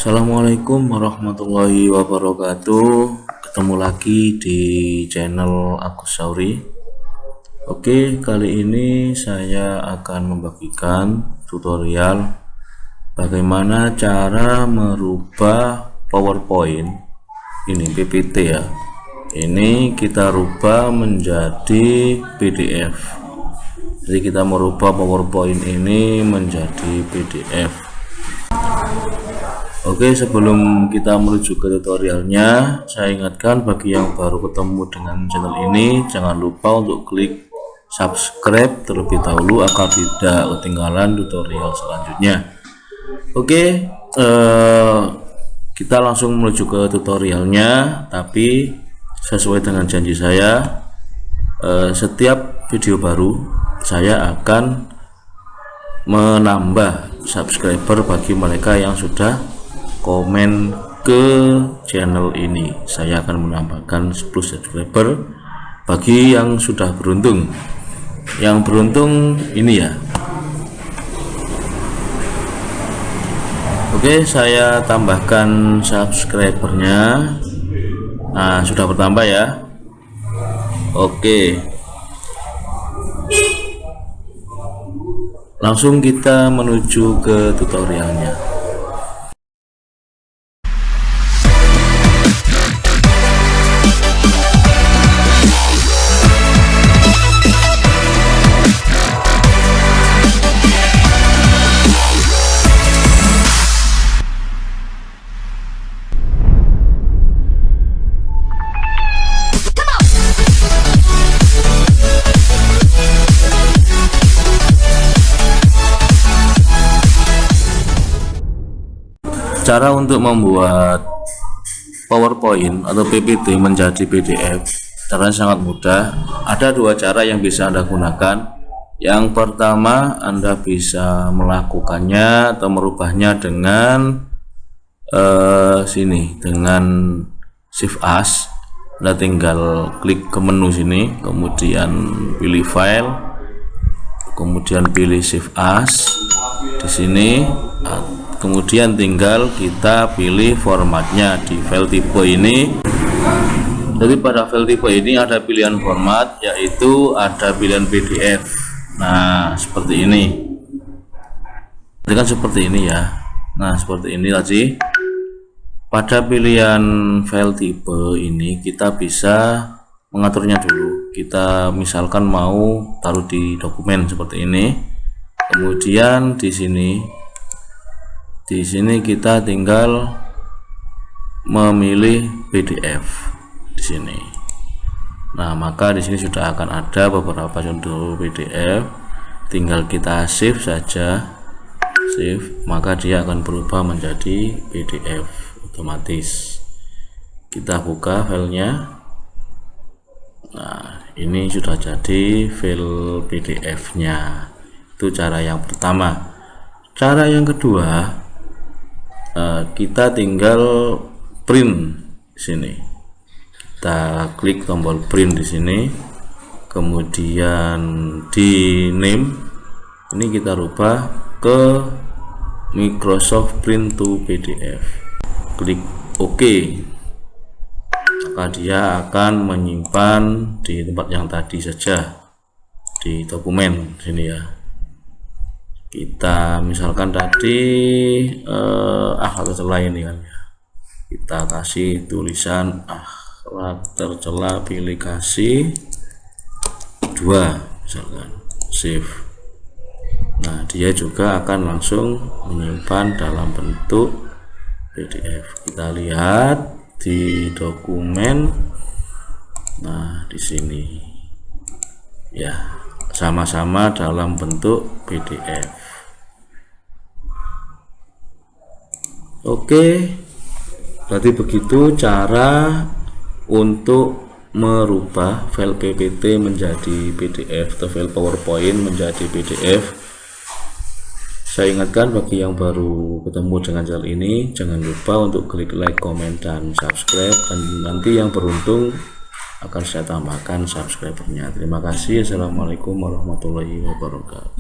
Assalamualaikum warahmatullahi wabarakatuh. Ketemu lagi di channel Agus Sauri. Oke, kali ini saya akan membagikan tutorial bagaimana cara merubah PowerPoint. Ini PPT ya. Ini kita rubah menjadi PDF. Jadi kita merubah PowerPoint ini menjadi PDF. Oke, sebelum kita menuju ke tutorialnya, saya ingatkan bagi yang baru ketemu dengan channel ini, jangan lupa untuk klik subscribe terlebih dahulu agar tidak ketinggalan tutorial selanjutnya. Oke, kita langsung menuju ke tutorialnya, tapi sesuai dengan janji saya, setiap video baru saya akan menambah subscriber bagi mereka yang sudah komen ke channel ini. Saya akan menambahkan 10 subscriber bagi yang sudah beruntung. Yang beruntung ini ya. Oke, saya tambahkan subscribernya. Nah, sudah bertambah ya. Oke, langsung kita menuju ke tutorialnya. Cara untuk membuat PowerPoint atau PPT menjadi PDF caranya sangat mudah. Ada dua cara yang bisa Anda gunakan. Yang pertama, Anda bisa melakukannya atau merubahnya dengan dengan Shift As. Anda tinggal klik ke menu sini, kemudian pilih file, kemudian pilih Shift As di sini. Kemudian tinggal kita pilih formatnya di file tipe ini. Jadi pada file tipe ini ada pilihan format, yaitu ada pilihan PDF. Nah, seperti ini. Jadi kan seperti ini ya. Nah, seperti ini tadi. Pada pilihan file tipe ini kita bisa mengaturnya dulu. Kita misalkan mau taruh di dokumen seperti ini. Kemudian di sini kita tinggal memilih PDF di sini. Nah, maka di sini sudah akan ada beberapa contoh PDF. Tinggal kita save saja, maka dia akan berubah menjadi PDF otomatis. Kita buka filenya. Nah, ini sudah jadi file PDF-nya. Itu cara yang pertama. Cara yang kedua, kita tinggal print di sini. Kita klik tombol print di sini, kemudian di name ini kita rubah ke Microsoft Print to PDF. Klik OK, maka dia akan menyimpan di tempat yang tadi saja di dokumen sini ya. Kita misalkan tadi akhlak tercela ini kan ya, kita kasih tulisan akhlak tercela pilih kasih 2 misalkan, save. Nah, dia juga akan langsung menyimpan dalam bentuk PDF. Kita lihat di dokumen. Nah, di sini ya, sama-sama dalam bentuk PDF. Oke, berarti begitu cara untuk merubah file PPT menjadi PDF atau file PowerPoint menjadi PDF. Saya ingatkan bagi yang baru ketemu dengan channel ini, jangan lupa untuk klik like, comment, dan subscribe, dan nanti yang beruntung akan saya tambahkan subscribernya. Terima kasih. Assalamualaikum warahmatullahi wabarakatuh.